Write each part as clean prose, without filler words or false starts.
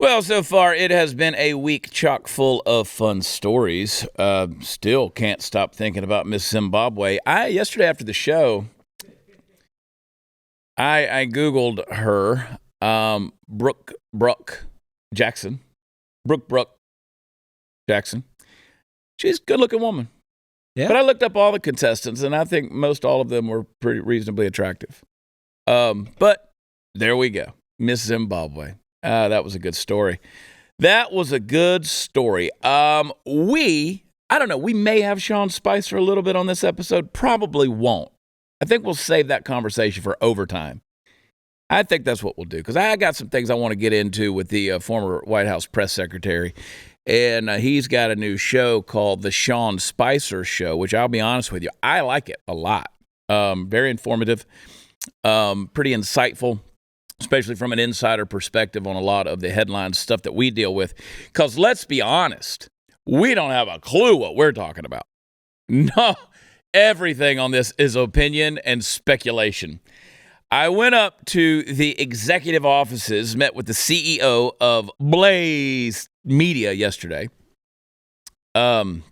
Well, so far it has been a week chock full of fun stories. Still can't stop thinking about Miss Zimbabwe. Yesterday after the show, I Googled her, Brooke Jackson. Brooke Jackson. She's a good-looking woman. Yeah. But I looked up all the contestants, and I think most all of them were pretty reasonably attractive. But there we go. Miss Zimbabwe. That was a good story. That was a good story. I don't know, we may have Sean Spicer a little bit on this episode. Probably won't. I think we'll save that conversation for overtime. I think that's what we'll do, because I got some things I want to get into with the former White House press secretary. And he's got a new show called The Sean Spicer Show, which I'll be honest with you, I like it a lot. Very informative, pretty insightful, especially from an insider perspective on a lot of the headline stuff that we deal with. Because let's be honest, we don't have a clue what we're talking about. No, everything on this is opinion and speculation. I went up to the executive offices, met with the CEO of Blaze Media yesterday. And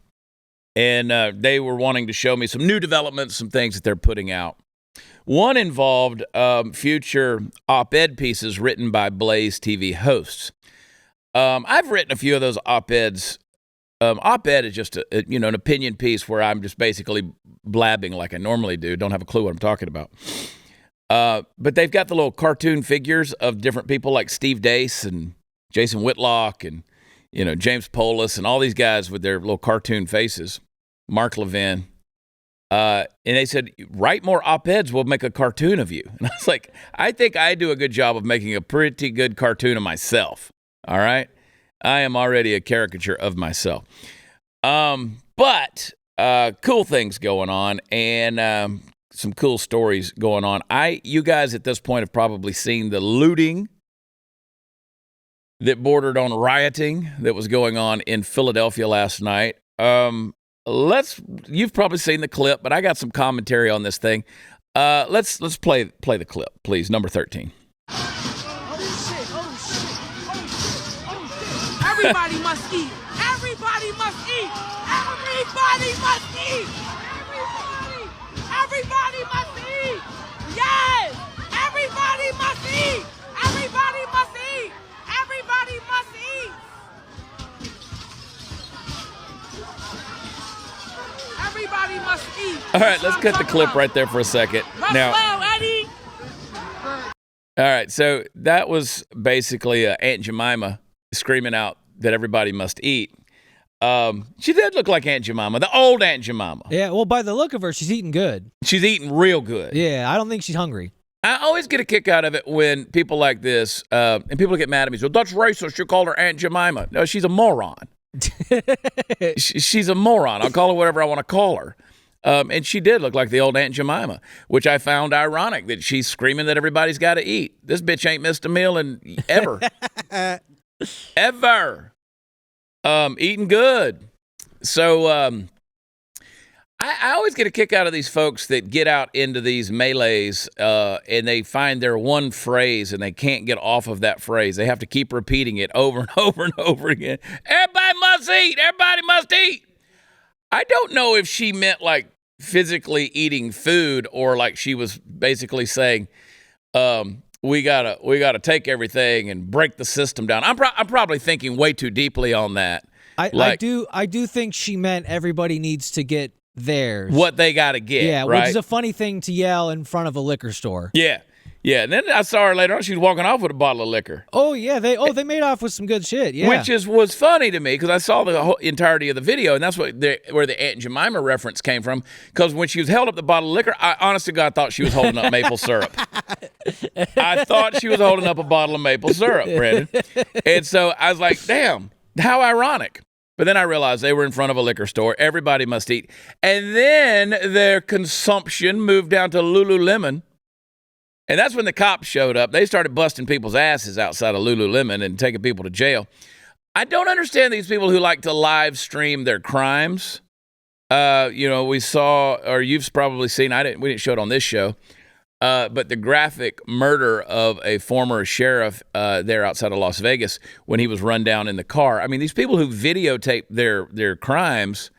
they were wanting to show me some new developments, some things that they're putting out. One involved future op-ed pieces written by Blaze TV hosts. I've written a few of those op-eds. Op-ed is just an opinion piece where I'm just basically blabbing like I normally do. Don't have a clue what I'm talking about. But they've got the little cartoon figures of different people like Steve Deace and Jason Whitlock and James Polis and all these guys with their little cartoon faces. Mark Levin. And they said, write more op-eds, we'll make a cartoon of you. And I was like, I think I do a good job of making a pretty good cartoon of myself. All right? I am already a caricature of myself. But cool things going on and some cool stories going on. You guys at this point have probably seen the looting that bordered on rioting that was going on in Philadelphia last night. You've probably seen the clip, but I got some commentary on this thing. Let's play the clip, please. Number 13. Everybody must eat. Everybody must eat. Everybody must eat. Everybody must eat. Yes. Everybody must eat. Everybody must eat. Everybody must eat. Everybody must eat. All right, let's cut the clip right there for a second. Now, Eddie. all right, so that was basically Aunt Jemima screaming out that everybody must eat. She did look like Aunt Jemima, the old Aunt Jemima. Yeah, well, by the look of her, she's eating good. She's eating real good. Yeah, I don't think she's hungry. I always get a kick out of it when people like this, and people get mad at me. So that's racist. You called her Aunt Jemima. No, she's a moron. She's a moron. I'll call her whatever I want to call her. And she did look like the old Aunt Jemima, which I found ironic that she's screaming that everybody's got to eat. This bitch ain't missed a meal in ever. Ever. Eating good. So I always get a kick out of these folks that get out into these melees and they find their one phrase and they can't get off of that phrase. They have to keep repeating it over and over and over again. Everybody must eat. Everybody must eat. I don't know if she meant like physically eating food or like she was basically saying, we gotta take everything and break the system down. I'm probably thinking way too deeply on that. I do think she meant everybody needs to get theirs. What they got to get. Yeah, right? Which is a funny thing to yell in front of a liquor store. Yeah. Yeah, and then I saw her later on. She was walking off with a bottle of liquor. Oh yeah, they made off with some good shit. Yeah, which was funny to me because I saw the whole entirety of the video, and that's where the Aunt Jemima reference came from. Because when she was held up the bottle of liquor, I honest to God thought she was holding up maple syrup. I thought she was holding up a bottle of maple syrup, Brandon. And so I was like, "Damn, how ironic." But then I realized they were in front of a liquor store. Everybody must eat, and then their consumption moved down to Lululemon. And that's when the cops showed up. They started busting people's asses outside of Lululemon and taking people to jail. I don't understand these people who like to live stream their crimes. We saw, or you've probably seen. We didn't show it on this show, but the graphic murder of a former sheriff there outside of Las Vegas when he was run down in the car. I mean, these people who videotape their crimes,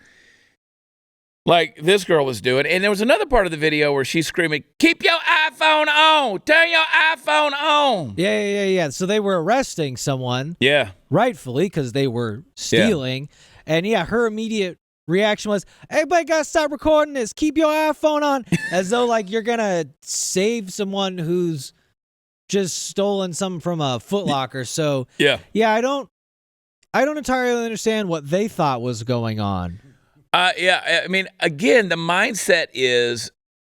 like this girl was doing. And there was another part of the video where she's screaming, "Keep your iPhone on! Turn your iPhone on!" Yeah. So they were arresting someone. Yeah. Rightfully, because they were stealing. Yeah. And her immediate reaction was, "Everybody got to stop recording this. Keep your iPhone on." As though like you're going to save someone who's just stolen something from a Foot Locker. So yeah, I don't entirely understand what they thought was going on. I mean, again, the mindset is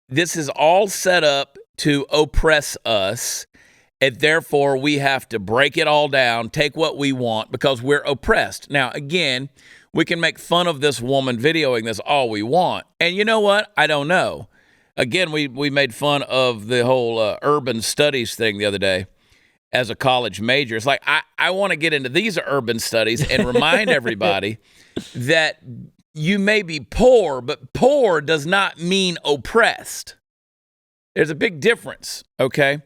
this is all set up to oppress us, and therefore we have to break it all down, take what we want because we're oppressed. Now, again, we can make fun of this woman videoing this all we want. And you know what? I don't know. Again, we made fun of the whole urban studies thing the other day as a college major. It's like I want to get into these urban studies and remind everybody that you may be poor, but poor does not mean oppressed. There's a big difference, okay?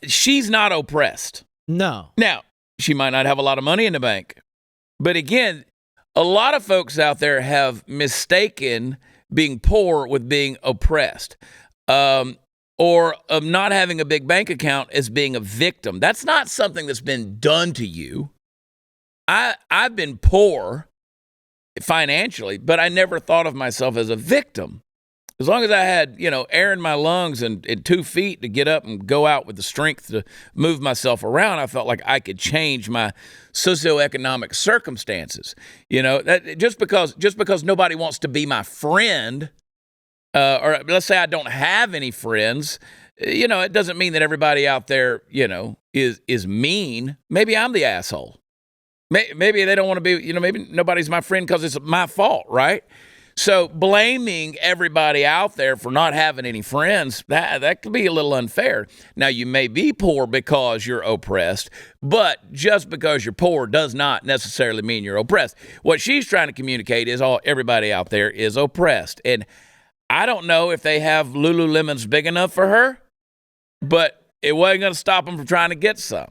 She's not oppressed. No. Now, she might not have a lot of money in the bank. But again, a lot of folks out there have mistaken being poor with being oppressed, or of not having a big bank account as being a victim. That's not something that's been done to you. I've been poor financially, but I never thought of myself as a victim. As long as I had, air in my lungs and 2 feet to get up and go out with the strength to move myself around, I felt like I could change my socioeconomic circumstances. That just because nobody wants to be my friend, or let's say I don't have any friends, it doesn't mean that everybody out there, is mean. Maybe I'm the asshole. Maybe they don't want to be, maybe nobody's my friend because it's my fault, right? So blaming everybody out there for not having any friends, that could be a little unfair. Now, you may be poor because you're oppressed, but just because you're poor does not necessarily mean you're oppressed. What she's trying to communicate is everybody out there is oppressed. And I don't know if they have Lululemons big enough for her, but it wasn't going to stop them from trying to get some.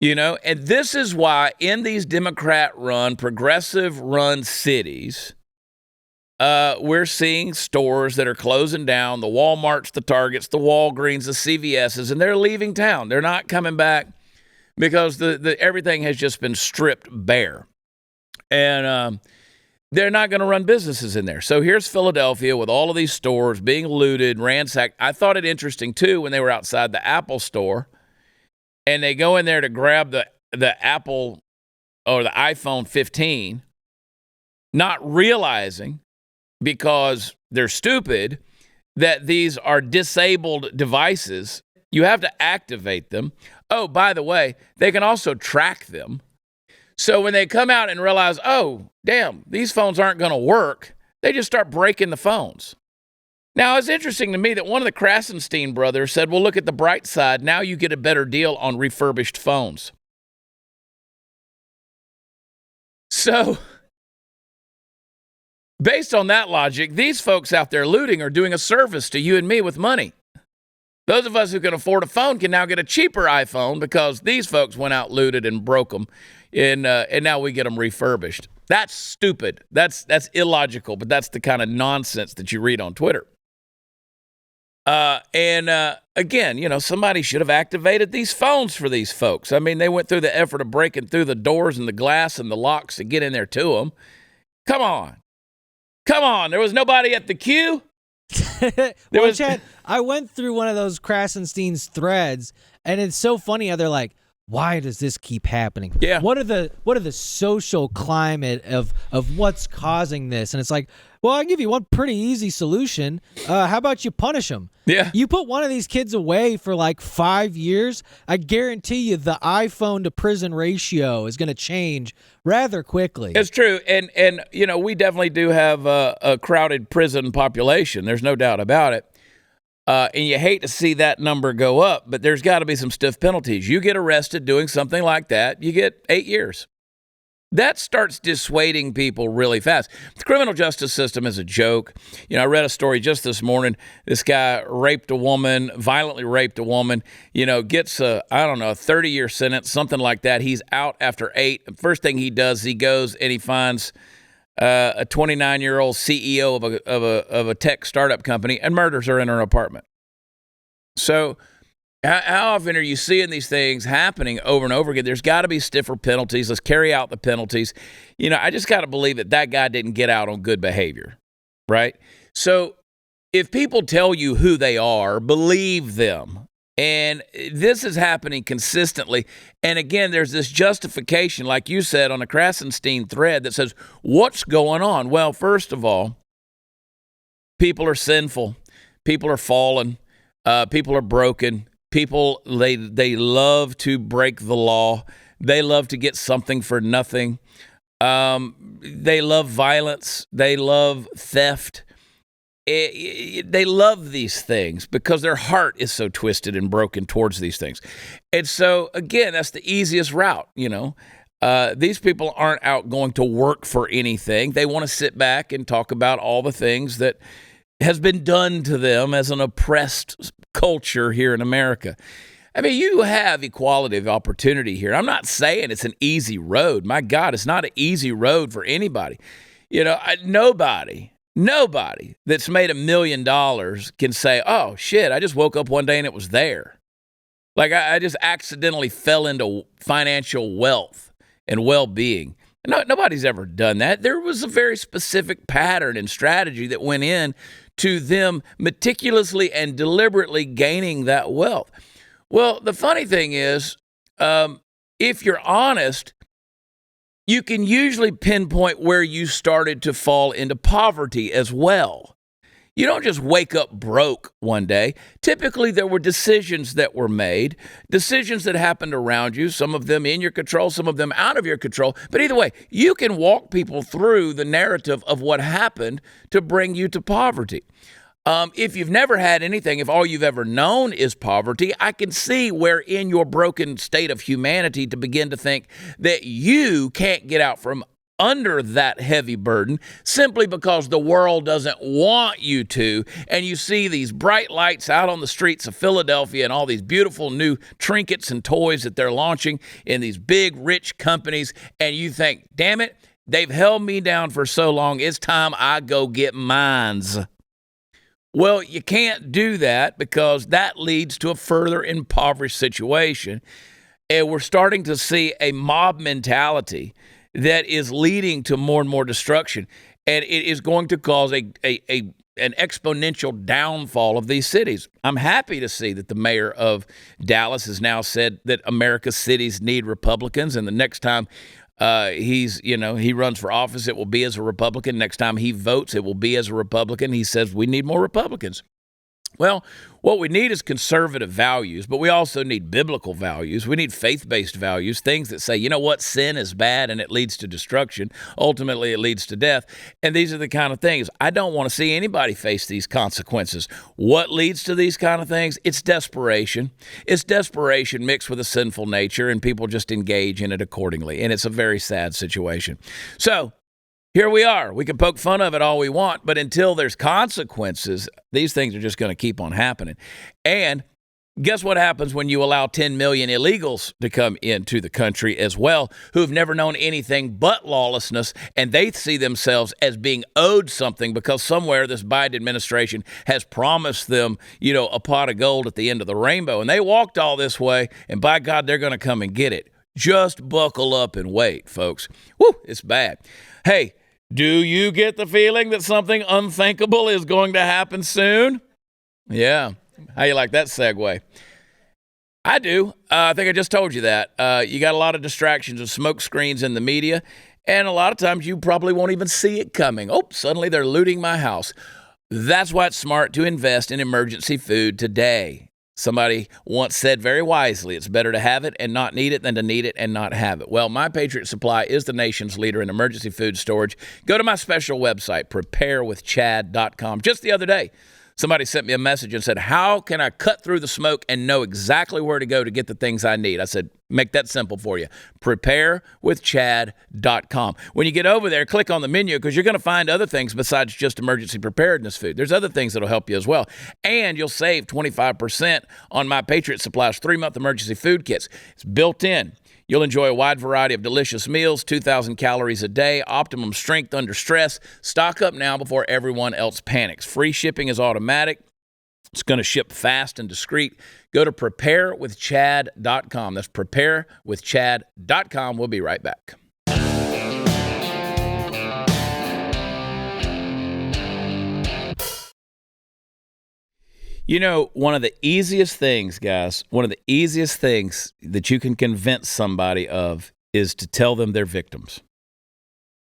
And this is why in these Democrat-run, progressive-run cities, we're seeing stores that are closing down, the Walmarts, the Targets, the Walgreens, the CVSs, and they're leaving town. They're not coming back because the everything has just been stripped bare. And they're not going to run businesses in there. So here's Philadelphia with all of these stores being looted, ransacked. I thought it interesting, too, when they were outside the Apple store, and they go in there to grab the Apple or the iPhone 15, not realizing, because they're stupid, that these are disabled devices. You have to activate them. Oh, by the way, they can also track them. So when they come out and realize, oh, damn, these phones aren't going to work, they just start breaking the phones. Now, it's interesting to me that one of the Krasenstein brothers said, well, look at the bright side. Now you get a better deal on refurbished phones. So, based on that logic, these folks out there looting are doing a service to you and me with money. Those of us who can afford a phone can now get a cheaper iPhone because these folks went out, looted, and broke them, and now we get them refurbished. That's stupid. That's illogical, but that's the kind of nonsense that you read on Twitter. Again, somebody should have activated these phones for these folks. I mean, they went through the effort of breaking through the doors and the glass and the locks to get in there to them. Come on. There was nobody at the queue. Chad, I went through one of those Krasenstein's threads, and it's so funny how they're like, why does this keep happening? Yeah. What are the social climate of what's causing this? And it's like, well, I'll give you one pretty easy solution. How about you punish them? Yeah. You put one of these kids away for like 5 years, I guarantee you the iPhone to prison ratio is going to change rather quickly. It's true. And we definitely do have a crowded prison population. There's no doubt about it. And you hate to see that number go up, but there's got to be some stiff penalties. You get arrested doing something like that, you get 8 years. that starts dissuading people really fast. The criminal justice system is a joke. I read a story just this morning. This guy violently raped a woman, gets a 30-year sentence, something like that. He's out after 8. First thing he does, he goes and he finds a 29-year-old CEO of a tech startup company and murders her in her apartment. So how often are you seeing these things happening over and over again? There's got to be stiffer penalties. Let's carry out the penalties. I just got to believe that guy didn't get out on good behavior, right? So if people tell you who they are, believe them. And this is happening consistently. And again, there's this justification, like you said, on a Krasenstein thread that says, what's going on? Well, first of all, people are sinful. People are fallen. People are broken. People, they love to break the law. They love to get something for nothing. They love violence. They love theft. They love these things because their heart is so twisted and broken towards these things. And so, again, that's the easiest route, These people aren't out going to work for anything. They want to sit back and talk about all the things that has been done to them as an oppressed culture here in America. I mean, you have equality of opportunity here. I'm not saying it's an easy road. My God, it's not an easy road for anybody. Nobody that's made $1 million can say, oh, shit, I just woke up one day and it was there. Like I just accidentally fell into financial wealth and well-being. No, nobody's ever done that. There was a very specific pattern and strategy that went in to them meticulously and deliberately gaining that wealth. Well, the funny thing is, if you're honest, you can usually pinpoint where you started to fall into poverty as well. You don't just wake up broke one day. Typically, there were decisions that were made, decisions that happened around you, some of them in your control, some of them out of your control. But either way, you can walk people through the narrative of what happened to bring you to poverty. If you've never had anything, if all you've ever known is poverty, I can see where in your broken state of humanity to begin to think that you can't get out from under that heavy burden simply because the world doesn't want you to. And you see these bright lights out on the streets of Philadelphia and all these beautiful new trinkets and toys that they're launching in these big, rich companies. And you think, damn it, they've held me down for so long. It's time I go get mines. Well, you can't do that because that leads to a further impoverished situation. And we're starting to see a mob mentality that is leading to more and more destruction. And it is going to cause an exponential downfall of these cities. I'm happy to see that the mayor of Dallas has now said that America's cities need Republicans. And the next time he runs for office, it will be as a Republican. Next time he votes, it will be as a Republican. He says we need more Republicans. Well, what we need is conservative values, but we also need biblical values. We need faith-based values, things that say, you know what, sin is bad and it leads to destruction. Ultimately, it leads to death. And these are the kind of things. I don't want to see anybody face these consequences. What leads to these kind of things? It's desperation. It's desperation mixed with a sinful nature, and people just engage in it accordingly. And it's a very sad situation. So, here we are. We can poke fun of it all we want, but until there's consequences, these things are just going to keep on happening. And guess what happens when you allow 10 million illegals to come into the country as well, who've never known anything but lawlessness, and they see themselves as being owed something because somewhere this Biden administration has promised them, a pot of gold at the end of the rainbow. And they walked all this way, and by God, they're going to come and get it. Just buckle up and wait, folks. Woo, it's bad. Hey, do you get the feeling that something unthinkable is going to happen soon? Yeah. How you like that segue? I do. I think I just told you that. You got a lot of distractions of smoke screens in the media, and a lot of times you probably won't even see it coming. Oh, suddenly they're looting my house. That's why it's smart to invest in emergency food today. Somebody once said very wisely, it's better to have it and not need it than to need it and not have it. Well, My Patriot Supply is the nation's leader in emergency food storage. Go to my special website, preparewithchad.com. Just the other day, Somebody sent me a message and said, how can I cut through the smoke and know exactly where to go to get the things I need? I said, make that simple for you. Preparewithchad.com. When you get over there, click on the menu because you're going to find other things besides just emergency preparedness food. There's other things that will help you as well. And you'll save 25% on My Patriot Supply's 3-month emergency food kits. It's built in. You'll enjoy a wide variety of delicious meals, 2,000 calories a day, optimum strength under stress. Stock up now before everyone else panics. Free shipping is automatic. It's going to ship fast and discreet. Go to preparewithchad.com. That's preparewithchad.com. We'll be right back. You know, one of the easiest things, guys, one of the easiest things that you can convince somebody of is to tell them they're victims.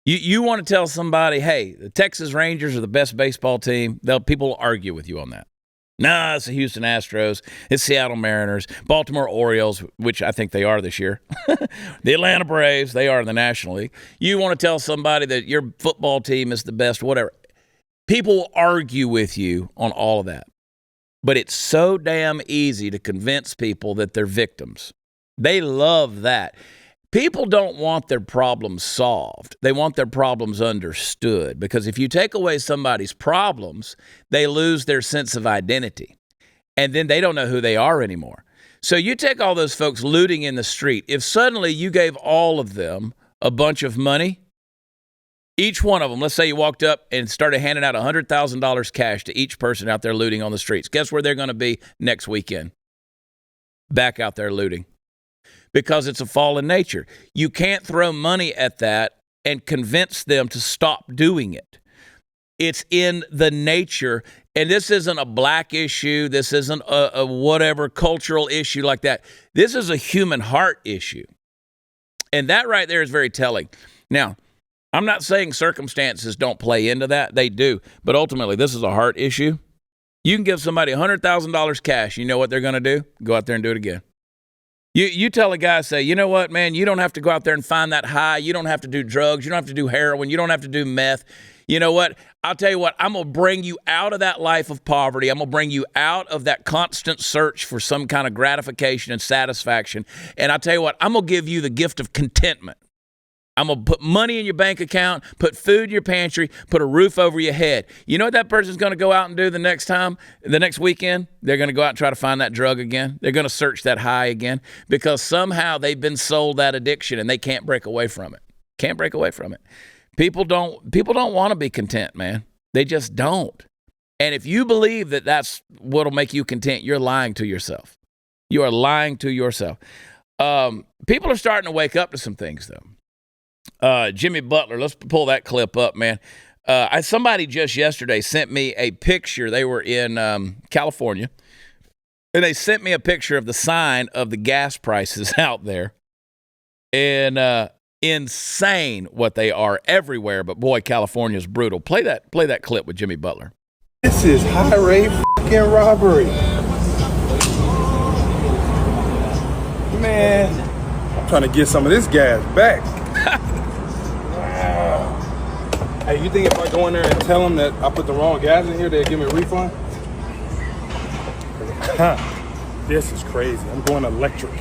You want to tell somebody, hey, the Texas Rangers are the best baseball team. People will argue with you on that. Nah, it's the Houston Astros. It's Seattle Mariners, Baltimore Orioles, which I think they are this year. The Atlanta Braves, they are in the National League. You want to tell somebody that your football team is the best, whatever. People will argue with you on all of that. But it's so damn easy to convince people that they're victims. They love that. People don't want their problems solved. They want their problems understood. Because if you take away somebody's problems, they lose their sense of identity. And then they don't know who they are anymore. So you take all those folks looting in the street. If suddenly you gave all of them a bunch of money, each one of them, let's say you walked up and started handing out $100,000 cash to each person out there looting on the streets. Guess where they're going to be next weekend? Back out there looting. Because it's a fallen nature. You can't throw money at that and convince them to stop doing it. It's in the nature. And this isn't a black issue. This isn't a whatever cultural issue like that. This is a human heart issue. And that right there is very telling. Now, I'm not saying circumstances don't play into that. They do. But ultimately, this is a heart issue. You can give somebody $100,000 cash. You know what they're going to do? Go out there and do it again. You tell a guy, say, you know what, man, you don't have to go out there and find that high. You don't have to do drugs. You don't have to do heroin. You don't have to do meth. You know what? I'll tell you what, I'm going to bring you out of that life of poverty. I'm going to bring you out of that constant search for some kind of gratification and satisfaction. And I'll tell you what, I'm going to give you the gift of contentment. I'm going to put money in your bank account, put food in your pantry, put a roof over your head. You know what that person's going to go out and do the next weekend? They're going to go out and try to find that drug again. They're going to search that high again because somehow they've been sold that addiction and they can't break away from it. Can't break away from it. People don't want to be content, man. They just don't. And if you believe that that's what'll make you content, you're lying to yourself. You are lying to yourself. People are starting to wake up to some things, though. Jimmy Butler, let's pull that clip up, man. Somebody just yesterday sent me a picture. They were in California, and they sent me a picture of the sign of the gas prices out there. And insane what they are everywhere, but boy, California's brutal. Play that clip with Jimmy Butler. This is high-rate fucking robbery. Man, I'm trying to get some of this gas back. Hey, you think if I go in there and tell them that I put the wrong gas in here, they'll give me a refund? This is crazy. I'm going electric.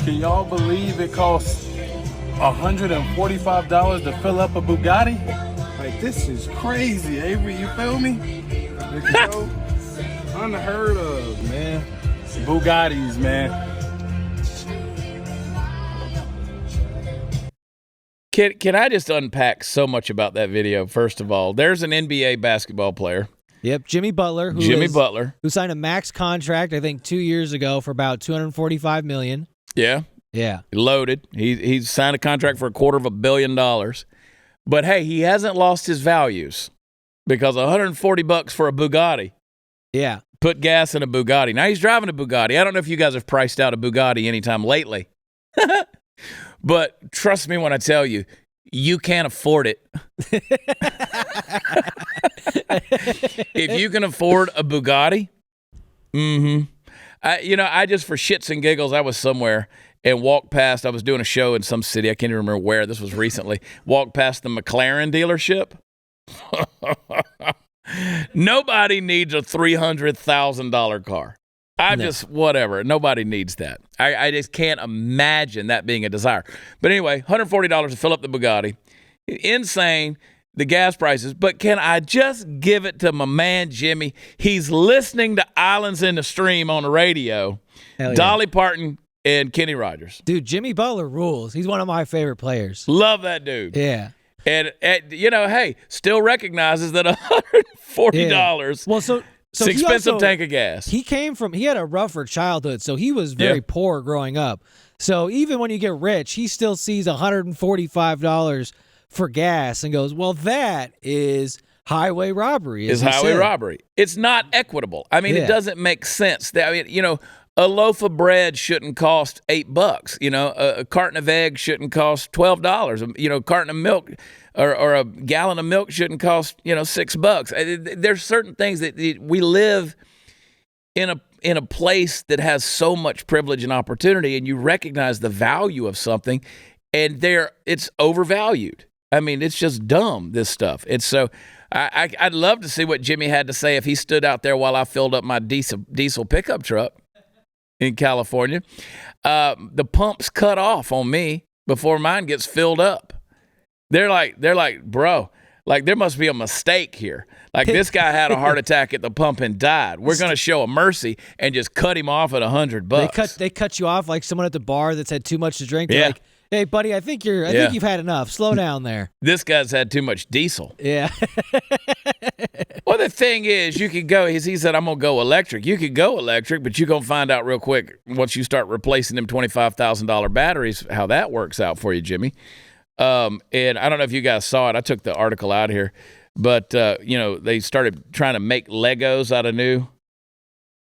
Can y'all believe it costs $145 to fill up a Bugatti? Like, this is crazy, Avery. You feel me? Unheard of, man. Bugattis, man. Can I just unpack so much about that video? First of all, there's an NBA basketball player. Yep, Jimmy Butler. Who signed a max contract, I think, 2 years ago for about $245 million. Yeah. Loaded. He signed a contract for $250 million. But hey, he hasn't lost his values because $140 for a Bugatti. Yeah. Put gas in a Bugatti. Now he's driving a Bugatti. I don't know if you guys have priced out a Bugatti anytime lately. But trust me when I tell you, you can't afford it. If you can afford a Bugatti, I just, for shits and giggles, I was somewhere and walked past. I was doing a show in some city. I can't even remember where. This was recently. Walked past the McLaren dealership. Nobody needs a $300,000 car. Whatever. Nobody needs that. I just can't imagine that being a desire. But anyway, $140 to fill up the Bugatti. Insane, the gas prices. But can I just give it to my man, Jimmy? He's listening to Islands in the Stream on the radio. Yeah. Dolly Parton and Kenny Rogers. Dude, Jimmy Butler rules. He's one of my favorite players. Love that dude. Yeah. And hey, still recognizes that $140 Well, so it's an expensive tank of gas. He had a rougher childhood, so he was very poor growing up. So even when you get rich, he still sees $145 for gas and goes, well, that is highway robbery. Robbery. It's not equitable. I mean, it doesn't make sense. A loaf of bread shouldn't cost $8. A carton of eggs shouldn't cost $12. A carton of milk or a gallon of milk shouldn't cost $6. There's certain things that we live in a place that has so much privilege and opportunity, and you recognize the value of something, and it's overvalued. I mean, it's just dumb, this stuff. And so I'd love to see what Jimmy had to say if he stood out there while I filled up my diesel pickup truck in California. The pump's cut off on me before mine gets filled up. They're like, bro, like there must be a mistake here. Like this guy had a heart attack at the pump and died. We're going to show a mercy and just cut him off at $100. They cut you off like someone at the bar that's had too much to drink. They're like, hey, buddy, I think you've had enough. Slow down there. This guy's had too much diesel. Yeah. Well, the thing is, you could go, he said, I'm going to go electric. You could go electric, but you're going to find out real quick once you start replacing them $25,000 batteries, how that works out for you, Jimmy. And I don't know if you guys saw it. I took the article out here, but, they started trying to make Legos out of new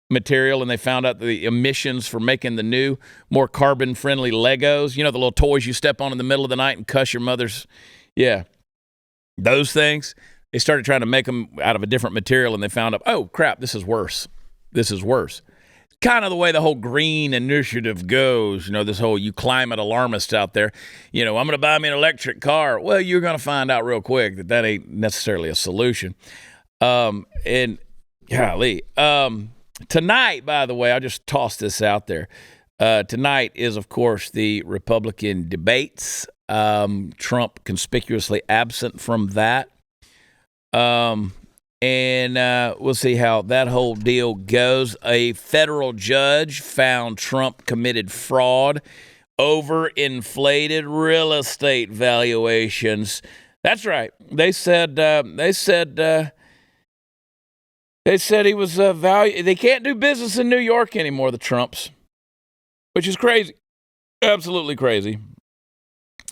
material, and they found out the emissions for making the new, more carbon-friendly Legos, the little toys you step on in the middle of the night and cuss your mother's, those things. They started trying to make them out of a different material, and they found out, oh, crap, this is worse. Kind of the way the whole green initiative goes, this whole you climate alarmists out there, I'm going to buy me an electric car. Well, you're going to find out real quick that ain't necessarily a solution. And golly, tonight, by the way, I'll just toss this out there. Tonight is, of course, the Republican debates. Trump conspicuously absent from that. And we'll see how that whole deal goes. A federal judge found Trump committed fraud over inflated real estate valuations. That's right. They said he was they can't do business in New York anymore, the Trumps, which is crazy. Absolutely crazy.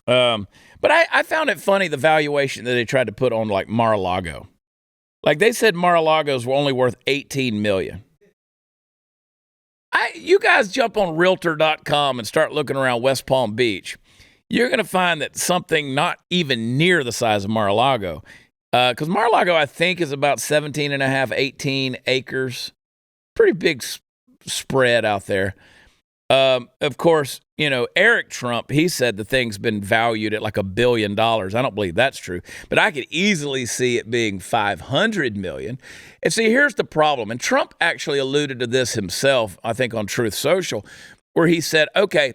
But I found it funny, the valuation that they tried to put on like Mar-a-Lago. Like they said Mar-a-Lago's were only worth $18 million. You guys jump on realtor.com and start looking around West Palm Beach. You're going to find that something not even near the size of Mar-a-Lago. Because Mar-a-Lago, I think, is about 17 and a half, 18 acres. Pretty big spread out there. Of course, Eric Trump, he said the thing's been valued at like $1 billion. I don't believe that's true, but I could easily see it being $500 million. And see, here's the problem. And Trump actually alluded to this himself, I think, on Truth Social, where he said, okay,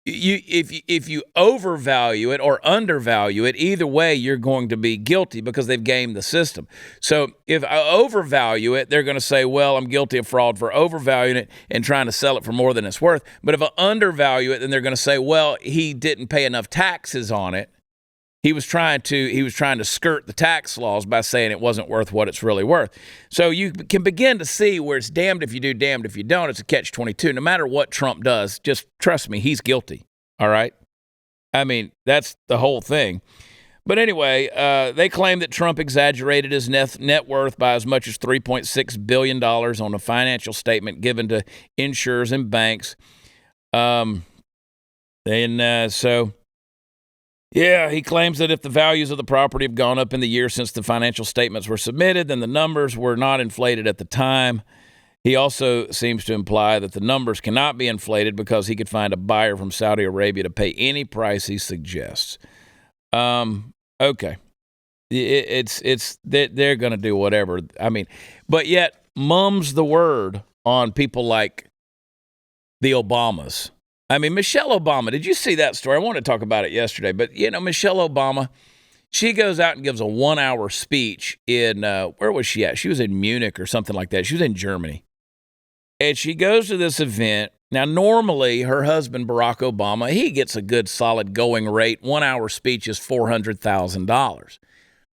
if you overvalue it or undervalue it, either way, you're going to be guilty because they've gamed the system. So if I overvalue it, they're going to say, well, I'm guilty of fraud for overvaluing it and trying to sell it for more than it's worth. But if I undervalue it, then they're going to say, well, he didn't pay enough taxes on it. He was trying to skirt the tax laws by saying it wasn't worth what it's really worth. So you can begin to see where it's damned if you do, damned if you don't. It's a catch-22. No matter what Trump does, just trust me, he's guilty. All right? I mean, that's the whole thing. But anyway, they claim that Trump exaggerated his net worth by as much as $3.6 billion on a financial statement given to insurers and banks. Yeah, he claims that if the values of the property have gone up in the year since the financial statements were submitted, then the numbers were not inflated at the time. He also seems to imply that the numbers cannot be inflated because he could find a buyer from Saudi Arabia to pay any price he suggests. Okay. They're going to do whatever. I mean, but yet mum's the word on people like the Obamas. I mean, Michelle Obama, did you see that story? I wanted to talk about it yesterday, but, Michelle Obama, she goes out and gives a 1-hour speech in, where was she at? She was in Munich or something like that. She was in Germany. And she goes to this event. Now, normally, her husband, Barack Obama, he gets a good, solid going rate. 1-hour speech is $400,000.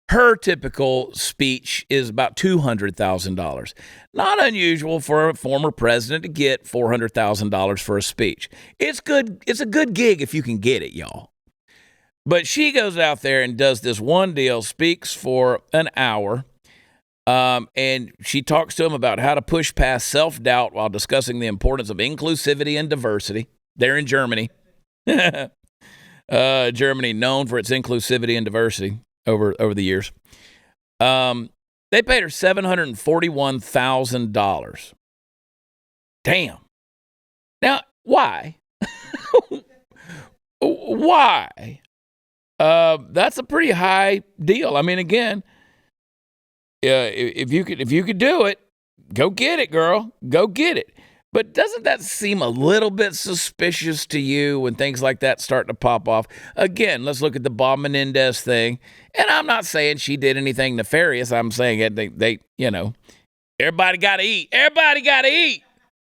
Her typical speech is about $200,000. Not unusual for a former president to get $400,000 for a speech. It's good. It's a good gig if you can get it, y'all. But she goes out there and does this one deal, speaks for an hour, and she talks to him about how to push past self-doubt while discussing the importance of inclusivity and diversity. They're in Germany. Germany, known for its inclusivity and diversity over the years. They paid her $741,000. Damn. Now, why? Why? That's a pretty high deal. I mean, again, if you could do it, go get it, girl. Go get it. But doesn't that seem a little bit suspicious to you when things like that start to pop off? Again, let's look at the Bob Menendez thing. And I'm not saying she did anything nefarious. I'm saying that they everybody got to eat. Everybody got to eat.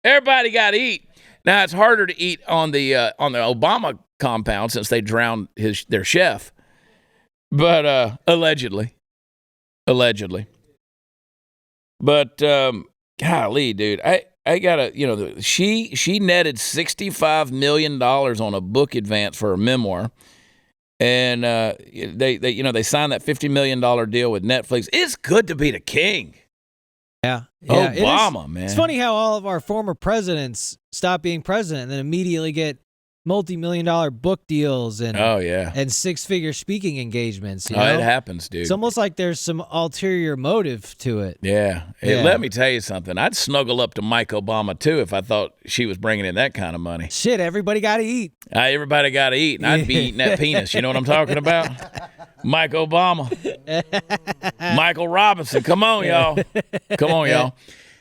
Everybody got to eat. Now, it's harder to eat on the Obama compound since they drowned their chef. But allegedly. But golly, dude, I gotta, she netted $65 million on a book advance for her memoir, and they signed that $50 million deal with Netflix. It's good to be the king. Yeah, Obama, man. It's funny how all of our former presidents stop being president and then immediately get multi-million-dollar book deals and and six-figure speaking engagements. It happens, dude. It's almost like there's some ulterior motive to it. Yeah. Hey, let me tell you something. I'd snuggle up to Mike Obama too if I thought she was bringing in that kind of money. Shit, everybody got to eat. Everybody got to eat, and I'd be eating that penis. You know what I'm talking about? Mike Obama, Michael Robinson. Come on, y'all. Come on, y'all.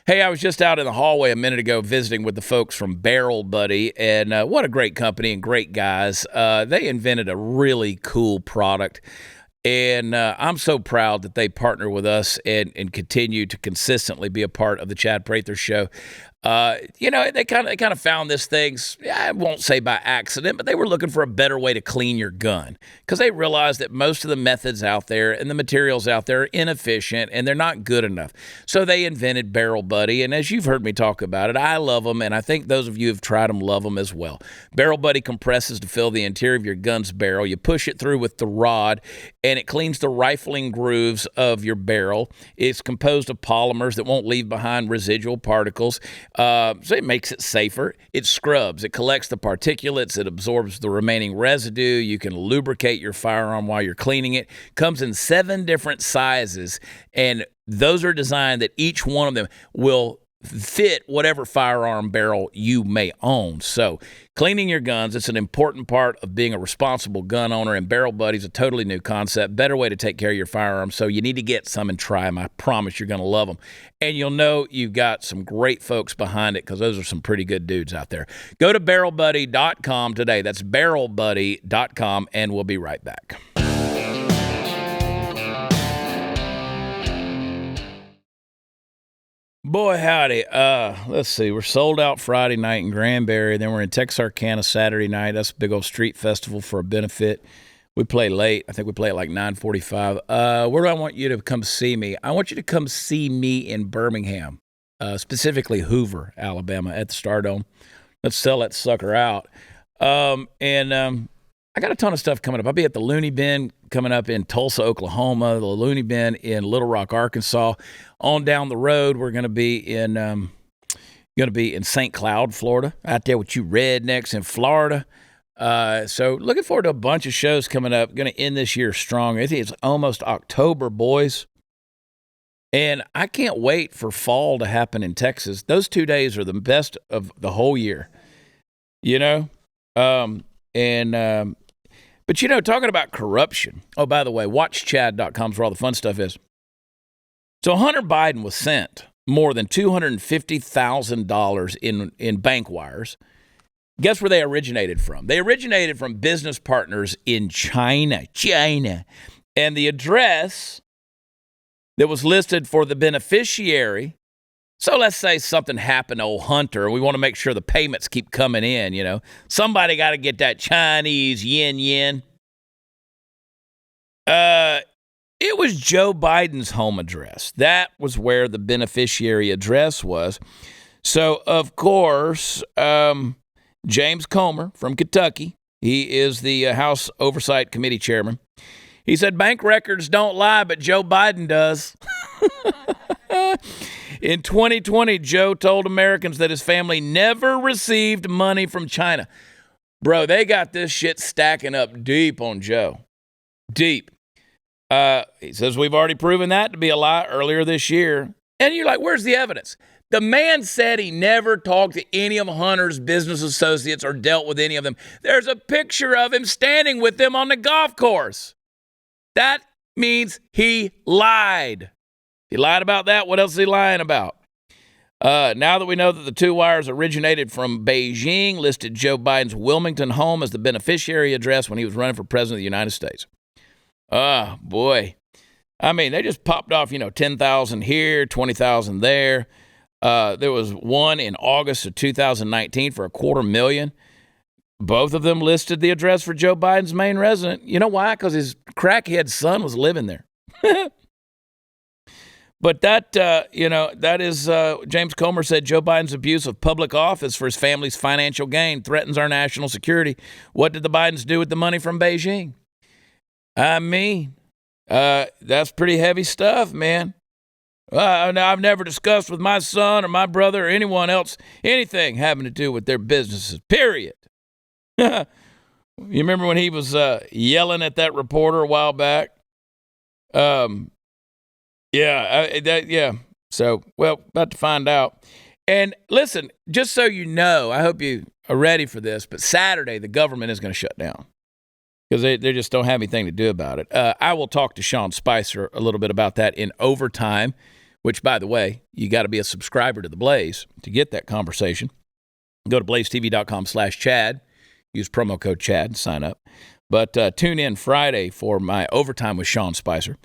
Hey, I was just out in the hallway a minute ago visiting with the folks from Barrel Buddy, and what a great company and great guys. They invented a really cool product, and I'm so proud that they partner with us and continue to consistently be a part of the Chad Prather Show. They kind of found this things, I won't say by accident, but they were looking for a better way to clean your gun because they realized that most of the methods out there and the materials out there are inefficient and they're not good enough. So they invented Barrel Buddy, and as you've heard me talk about it, I love them, and I think those of you who've tried them love them as well. Barrel Buddy compresses to fill the interior of your gun's barrel. You push it through with the rod, and it cleans the rifling grooves of your barrel. It's composed of polymers that won't leave behind residual particles. So it makes it safer. It scrubs. It collects the particulates. It absorbs the remaining residue. You can lubricate your firearm while you're cleaning it. Comes in 7 different sizes, and those are designed that each one of them will fit whatever firearm barrel you may own. So cleaning your guns, it's an important part of being a responsible gun owner, and Barrel Buddy's a totally new concept, better way to take care of your firearms. So you need to get some and try them. I promise you're going to love them. And you'll know you've got some great folks behind it because those are some pretty good dudes out there. Go to barrelbuddy.com today. That's barrelbuddy.com, and we'll be right back. Boy, howdy. Let's see. We're sold out Friday night in Granbury. Then we're in Arcana Saturday night. That's a big old street festival for a benefit. We play late. I think we play at like 9:45. Where do I want you to come see me? I want you to come see me in Birmingham, specifically Hoover, Alabama, at the Stardome. Let's sell that sucker out. I got a ton of stuff coming up. I'll be at the Looney Bin coming up in Tulsa, Oklahoma, the Looney Bin in Little Rock, Arkansas. On down the road, we're going to be in St. Cloud, Florida, out there with you rednecks in Florida. So looking forward to a bunch of shows coming up. Going to end this year strong. I think it's almost October, boys. And I can't wait for fall to happen in Texas. Those 2 days are the best of the whole year, you know? But, talking about corruption. Oh, by the way, watchchad.com is where all the fun stuff is. So Hunter Biden was sent more than $250,000 in bank wires. Guess where they originated from? They originated from business partners in China. And the address that was listed for the beneficiary. So let's say something happened to old Hunter, and we want to make sure the payments keep coming in, Somebody got to get that Chinese yen. It was Joe Biden's home address. That was where the beneficiary address was. So, of course, James Comer from Kentucky, he is the House Oversight Committee chairman. He said bank records don't lie, but Joe Biden does. In 2020, Joe told Americans that his family never received money from China. Bro, they got this shit stacking up deep on Joe. Deep. He says, we've already proven that to be a lie earlier this year. And you're like, where's the evidence? The man said he never talked to any of Hunter's business associates or dealt with any of them. There's a picture of him standing with them on the golf course. That means he lied. He lied about that. What else is he lying about? Now that we know that the two wires originated from Beijing, listed Joe Biden's Wilmington home as the beneficiary address when he was running for president of the United States. Oh, boy. I mean, they just popped off, 10,000 here, 20,000 there. There was one in August of 2019 for $250,000. Both of them listed the address for Joe Biden's main resident. You know why? Because his crackhead son was living there. But that is, James Comer said Joe Biden's abuse of public office for his family's financial gain threatens our national security. What did the Bidens do with the money from Beijing? I mean, that's pretty heavy stuff, man. I've never discussed with my son or my brother or anyone else anything having to do with their businesses, period. You remember when he was yelling at that reporter a while back? Yeah. So, about to find out. And listen, just so you know, I hope you are ready for this, but Saturday, the government is going to shut down because they just don't have anything to do about it. I will talk to Sean Spicer a little bit about that in overtime, which, by the way, you got to be a subscriber to The Blaze to get that conversation. Go to blazetv.com/Chad. Use promo code Chad, sign up. But tune in Friday for my overtime with Sean Spicer.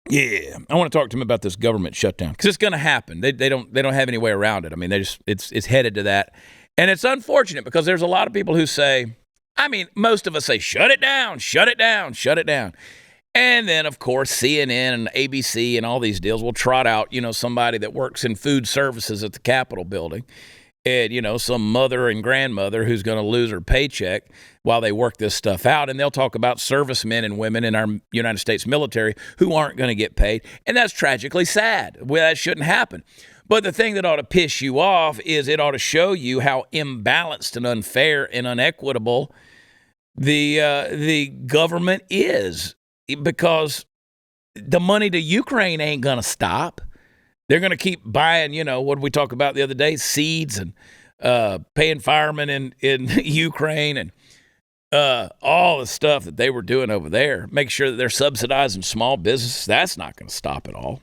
Yeah, I want to talk to him about this government shutdown because it's going to happen. They don't have any way around it. I mean, it's headed to that, and it's unfortunate because there's a lot of people who say, I mean, most of us say, shut it down, shut it down, shut it down. And then, of course, CNN and ABC and all these deals will trot out, somebody that works in food services at the Capitol building and, some mother and grandmother who's going to lose her paycheck while they work this stuff out. And they'll talk about servicemen and women in our United States military who aren't going to get paid. And that's tragically sad. Well, that shouldn't happen. But the thing that ought to piss you off is it ought to show you how imbalanced and unfair and unequitable the government is, because the money to Ukraine ain't going to stop. They're going to keep buying, what did we talk about the other day? Seeds and paying firemen in Ukraine and all the stuff that they were doing over there. Make sure that they're subsidizing small businesses. That's not going to stop at all.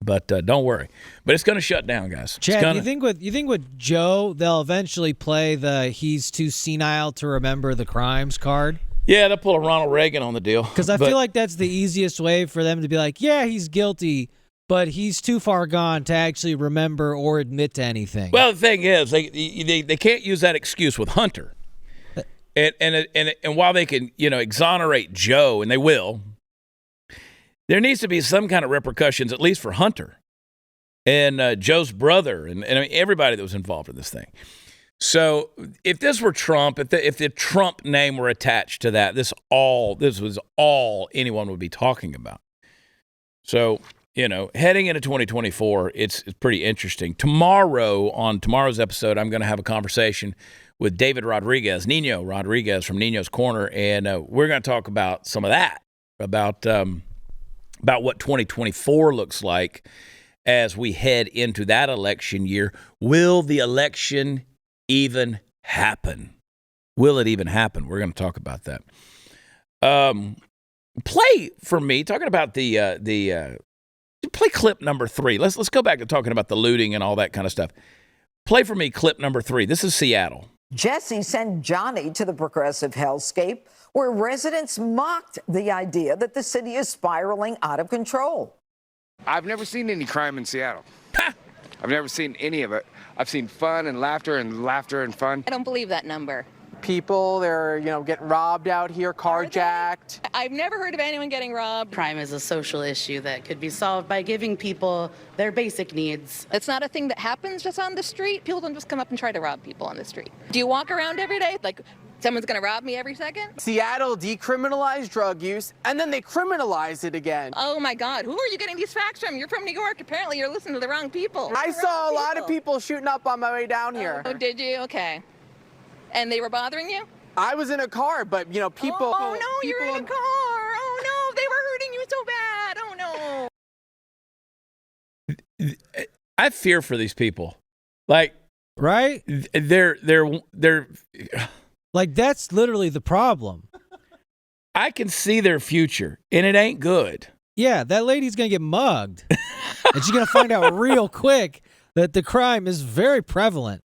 But don't worry. But it's going to shut down, guys. Chad, you think with Joe, they'll eventually play the he's too senile to remember the crimes card? Yeah, they'll pull a Ronald Reagan on the deal. Because I feel like that's the easiest way for them to be like, yeah, he's guilty, but he's too far gone to actually remember or admit to anything. Well, the thing is, they can't use that excuse with Hunter. And while they can, exonerate Joe, and they will, there needs to be some kind of repercussions, at least for Hunter and Joe's brother and everybody that was involved in this thing. So if this were Trump, if the Trump name were attached to that, this was all anyone would be talking about. So, heading into 2024, it's pretty interesting. On tomorrow's episode, I'm going to have a conversation with David Rodriguez, Nino Rodriguez from Nino's Corner, and we're going to talk about some of that, about what 2024 looks like as we head into that election year. Will the election even happen? Will it even happen? We're going to talk about that. Play for me, talking about the play clip number 3. Let's go back to talking about the looting and all that kind of stuff. Play for me clip number 3. This is Seattle. Jesse sent Johnny to the progressive hellscape where residents mocked the idea that the city is spiraling out of control. I've never seen any crime in Seattle. I've never seen any of it. I've seen fun and laughter and fun. I don't believe that number. People, they're, getting robbed out here, carjacked. I've never heard of anyone getting robbed. Crime is a social issue that could be solved by giving people their basic needs. It's not a thing that happens just on the street. People don't just come up and try to rob people on the street. Do you walk around every day like someone's going to rob me every second? Seattle decriminalized drug use, and then they criminalized it again. Oh my God, who are you getting these facts from? You're from New York. Apparently you're listening to the wrong people. I saw a lot of people shooting up on my way down here. Oh, did you? Okay. And they were bothering you? I was in a car, but, people... Oh, no, you're in a car. Oh, no, they were hurting you so bad. Oh, no. I fear for these people. Like, right? They're like, that's literally the problem. I can see their future, and it ain't good. Yeah, that lady's going to get mugged. And she's going to find out real quick that the crime is very prevalent.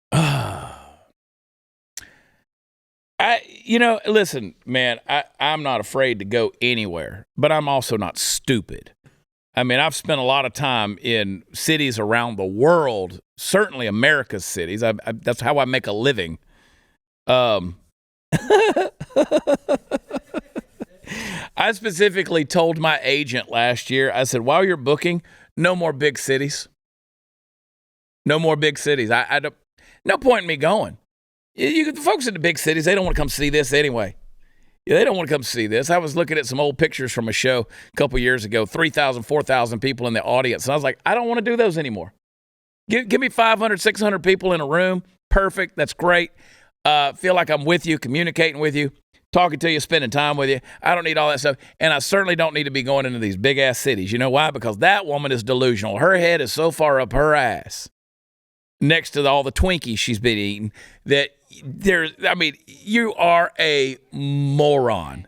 Listen, man, I'm not afraid to go anywhere, but I'm also not stupid. I mean, I've spent a lot of time in cities around the world, certainly America's cities. That's how I make a living. I specifically told my agent last year, I said, while you're booking, no more big cities. No more big cities. I don't, no point in me going. The folks in the big cities, they don't want to come see this anyway. Yeah, they don't want to come see this. I was looking at some old pictures from a show a couple years ago, 3,000, 4,000 people in the audience. And I was like, I don't want to do those anymore. Give me 500, 600 people in a room. Perfect. That's great. Feel like I'm with you, communicating with you, talking to you, spending time with you. I don't need all that stuff. And I certainly don't need to be going into these big-ass cities. You know why? Because that woman is delusional. Her head is so far up her ass next to all the Twinkies she's been eating that you are a moron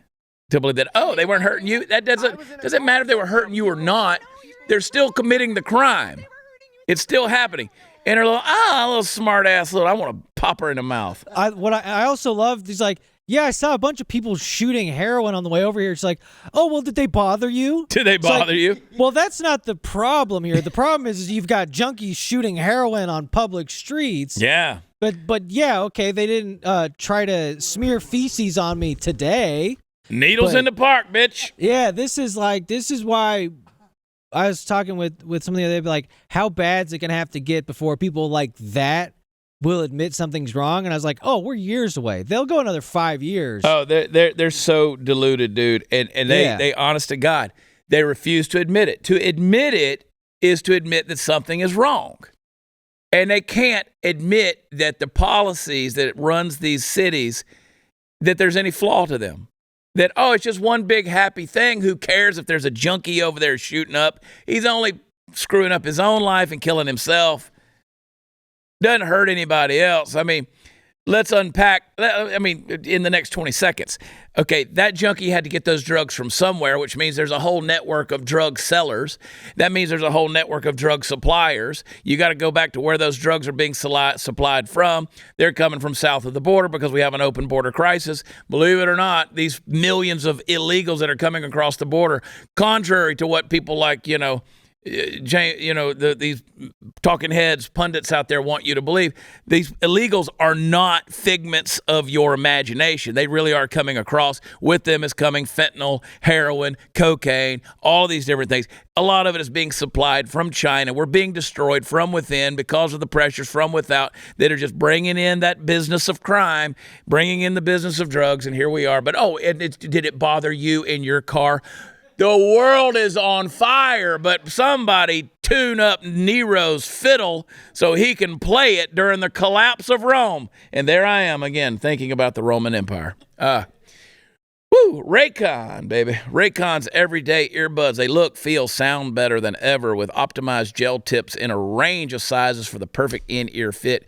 to believe that, they weren't hurting you. That doesn't matter if they were hurting you or not. They're still committing the crime. It's still happening. And her little smart ass I want to pop her in the mouth. I also love, he's like, yeah, I saw a bunch of people shooting heroin on the way over here. It's like, oh, well, did they bother you? Did they bother you? Well, that's not the problem here. The problem is you've got junkies shooting heroin on public streets. Yeah. But yeah, okay, they didn't try to smear feces on me today. Needles in the park, bitch. Yeah, this is why I was talking with some of the other, like, how bad is it going to have to get before people like that will admit something's wrong? And I was like, we're years away. They'll go another 5 years. Oh, they're so deluded, dude. And they honest to God, they refuse to admit it. To admit it is to admit that something is wrong. And they can't admit that the policies that runs these cities, that there's any flaw to them. That, it's just one big happy thing. Who cares if there's a junkie over there shooting up? He's only screwing up his own life and killing himself. Doesn't hurt anybody else. I mean, let's unpack, in the next 20 seconds. Okay, that junkie had to get those drugs from somewhere, which means there's a whole network of drug sellers. That means there's a whole network of drug suppliers. You got to go back to where those drugs are being supplied from. They're coming from south of the border because we have an open border crisis. Believe it or not, these millions of illegals that are coming across the border, contrary to what people like, these talking heads, pundits out there want you to believe, these illegals are not figments of your imagination. They really are coming across. With them is coming fentanyl, heroin, cocaine, all these different things. A lot of it is being supplied from China. We're being destroyed from within because of the pressures from without that are just bringing in that business of crime, bringing in the business of drugs, and here we are. But, did it bother you in your car? The world is on fire, but somebody tune up Nero's fiddle so he can play it during the collapse of Rome. And there I am again thinking about the Roman Empire. Raycon, baby. Raycon's everyday earbuds. They look, feel, sound better than ever with optimized gel tips in a range of sizes for the perfect in-ear fit.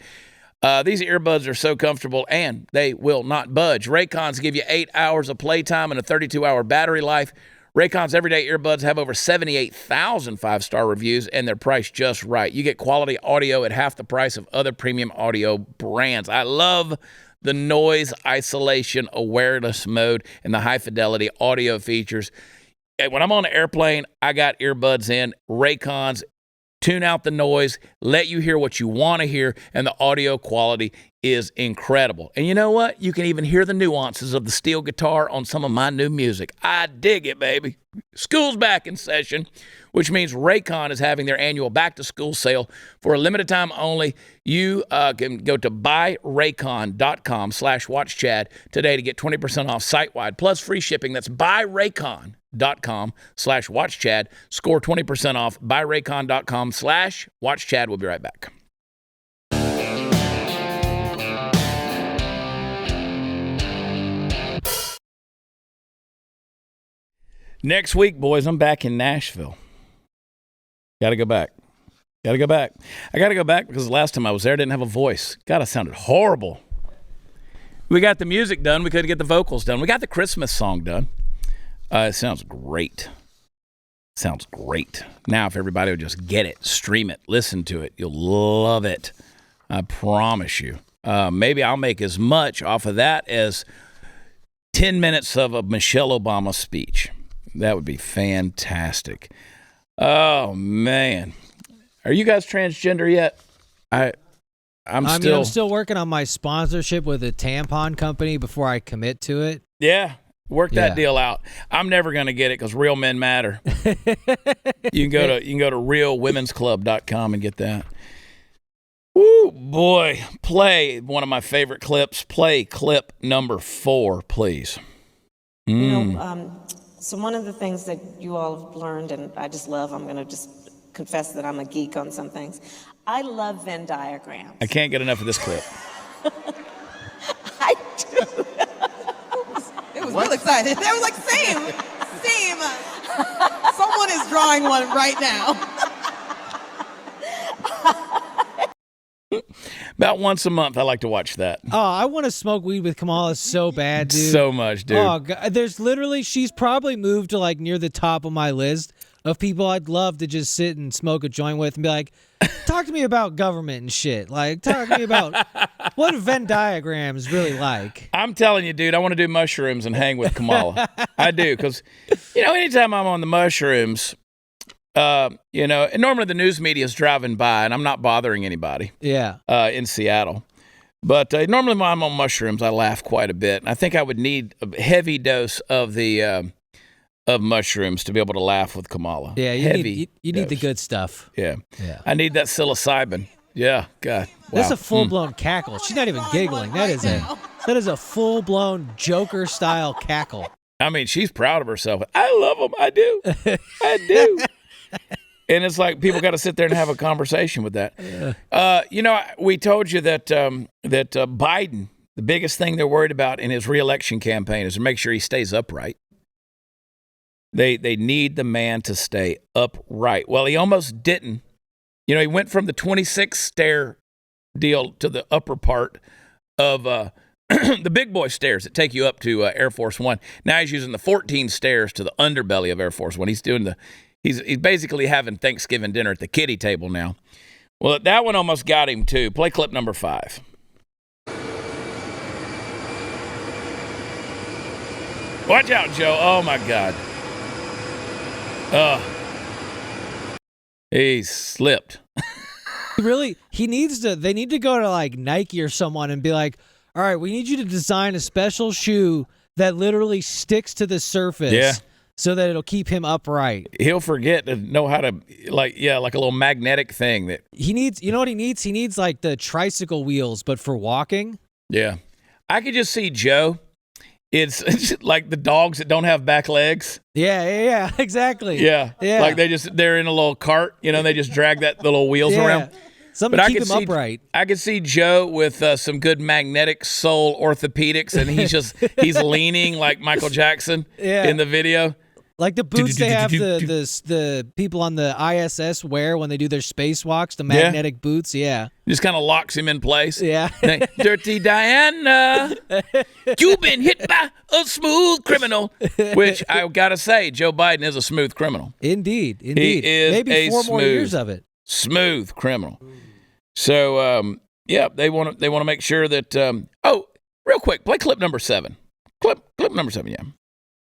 These earbuds are so comfortable, and they will not budge. Raycons give you 8 hours of playtime and a 32-hour battery life. Raycon's everyday earbuds have over 78,000 five-star reviews, and they're priced just right. You get quality audio at half the price of other premium audio brands. I love the noise isolation awareness mode and the high-fidelity audio features. When I'm on an airplane, I got earbuds in. Raycons tune out the noise, let you hear what you want to hear, and the audio quality is incredible. And you know what? You can even hear the nuances of the steel guitar on some of my new music. I dig it, baby. School's back in session, which means Raycon is having their annual back-to-school sale for a limited time only. You can go to buyraycon.com/watchchad today to get 20% off site-wide, plus free shipping. That's buyraycon.com/watchchad. Score 20% off. buyraycon.com/watchchad. We'll be right back. Next week, boys, I'm back in Nashville. Got to go back. I got to go back because the last time I was there, I didn't have a voice. God, I sounded horrible. We got the music done. We couldn't get the vocals done. We got the Christmas song done. It sounds great. Now, if everybody would just get it, stream it, listen to it, you'll love it. I promise you. Maybe I'll make as much off of that as 10 minutes of a Michelle Obama speech. That would be fantastic. Oh, man. Are you guys transgender yet? I'm still working on my sponsorship with a tampon company before I commit to it. Yeah. Work that deal out. I'm never going to get it because real men matter. You can go to realwomensclub.com and get that. Woo, boy. Play one of my favorite clips. Play clip number 4, please. So one of the things that you all have learned, and I just love, I'm going to just confess that I'm a geek on some things. I love Venn diagrams. I can't get enough of this clip. I do. It was real excited. They was like, same. Someone is drawing one right now. About once a month, I like to watch that. Oh, I want to smoke weed with Kamala so bad, dude. So much, dude. Oh, God. There's literally, she's probably moved to like near the top of my list of people I'd love to just sit and smoke a joint with and be like, talk to me about government and shit. Like, talk to me about what Venn diagrams really like. I'm telling you, dude, I want to do mushrooms and hang with Kamala. I do, because, anytime I'm on the mushrooms, and normally the news media is driving by, and I'm not bothering anybody. Yeah. In Seattle. But normally when I'm on mushrooms, I laugh quite a bit. And I think I would need a heavy dose of the of mushrooms to be able to laugh with Kamala. Yeah, you need the good stuff. Yeah. I need that psilocybin. Yeah, God. Wow. That's a full-blown cackle. She's not even giggling. That is a full-blown Joker-style cackle. I mean, she's proud of herself. I love them. I do. I do. And it's like people got to sit there and have a conversation with that. We told you that Biden, the biggest thing they're worried about in his reelection campaign is to make sure he stays upright. They need the man to stay upright. Well, he almost didn't. He went from the 26 stair deal to the upper part of the big boy stairs that take you up to Air Force One. Now he's using the 14 stairs to the underbelly of Air Force One. He's basically having Thanksgiving dinner at the kiddie table now. Well, that one almost got him too. Play clip number 5. Watch out, Joe. Oh my God. He slipped. They need to go to like Nike or someone and be like, all right, we need you to design a special shoe that literally sticks to the surface so that it'll keep him upright. He'll forget to know how to, like a little magnetic thing that he needs. You know what he needs? He needs like the tricycle wheels, but for walking. Yeah. I could just see Joe. It's like the dogs that don't have back legs. Yeah, exactly. Yeah. Like they're in a little cart, they just drag that little wheels around. Something to keep him upright. I could see Joe with some good magnetic sole orthopedics, and he's leaning like Michael Jackson in the video. Like the boots they have the people on the ISS wear when they do their spacewalks, the magnetic boots, Just kind of locks him in place. Yeah. Dirty Diana, you've been hit by a smooth criminal. Which I got to say, Joe Biden is a smooth criminal. Indeed. He is maybe 4 more years of it. Smooth criminal. So, they want to make sure that. Real quick, play clip number 7. Clip number 7, yeah.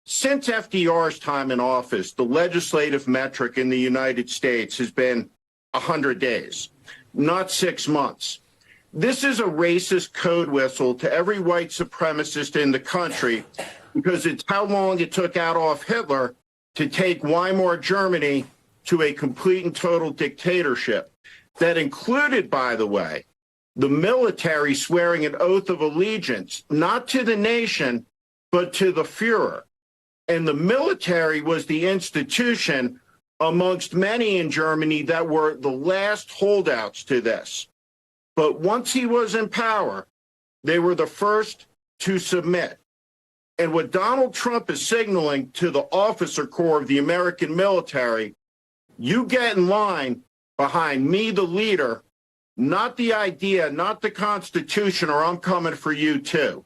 Since FDR's time in office, the legislative metric in the United States has been 100 days, not 6 months. This is a racist code whistle to every white supremacist in the country because it's how long it took Adolf Hitler to take Weimar Germany to a complete and total dictatorship. That included, by the way, the military swearing an oath of allegiance, not to the nation, but to the Fuhrer. And the military was the institution amongst many in Germany that were the last holdouts to this. But once he was in power, they were the first to submit. And what Donald Trump is signaling to the officer corps of the American military, you get in line behind me, the leader, not the idea, not the Constitution, or I'm coming for you too.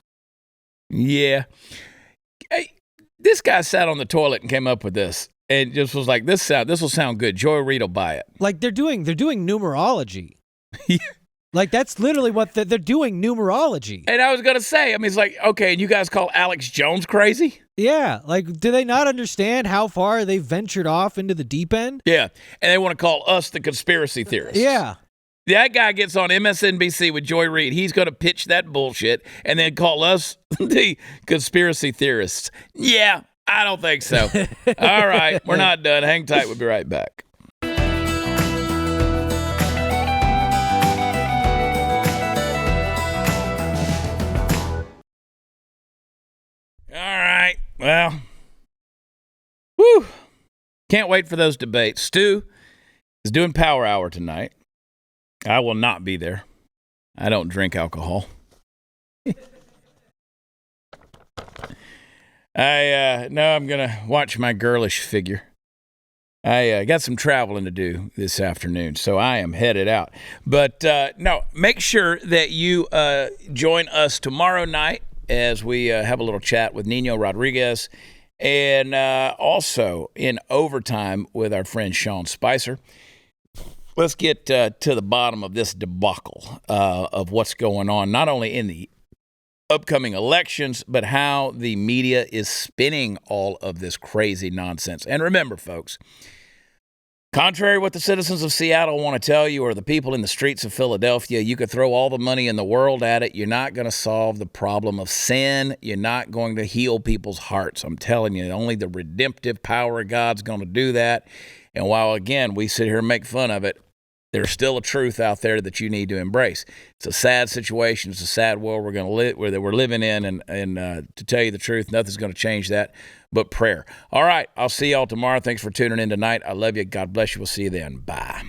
Yeah. Hey, this guy sat on the toilet and came up with this and just was like, this will sound good. Joy Reid will buy it. Like they're doing numerology. Like that's literally what they're doing, numerology. And I was going to say, I mean, it's like, okay, and you guys call Alex Jones crazy? Yeah. Like, do they not understand how far they've ventured off into the deep end? Yeah. And they want to call us the conspiracy theorists. Yeah. That guy gets on MSNBC with Joy Reid. He's going to pitch that bullshit and then call us the conspiracy theorists. Yeah, I don't think so. All right, we're not done. Hang tight. We'll be right back. All right. Well, whew. Can't wait for those debates. Stu is doing Power Hour tonight. I will not be there. I don't drink alcohol. I'm going to watch my girlish figure. I got some traveling to do this afternoon, so I am headed out. But no, make sure that you join us tomorrow night as we have a little chat with Nino Rodriguez and also in overtime with our friend Sean Spicer. Let's get to the bottom of this debacle of what's going on, not only in the upcoming elections, but how the media is spinning all of this crazy nonsense. And remember, folks, contrary to what the citizens of Seattle want to tell you or the people in the streets of Philadelphia, you could throw all the money in the world at it. You're not going to solve the problem of sin. You're not going to heal people's hearts. I'm telling you, only the redemptive power of God's going to do that. And while, again, we sit here and make fun of it, there's still a truth out there that you need to embrace. It's a sad situation. It's a sad world we're going to live, where we're living in, and to tell you the truth, nothing's going to change that but prayer. All right, I'll see y'all tomorrow. Thanks for tuning in tonight. I love you. God bless you. We'll see you then. Bye.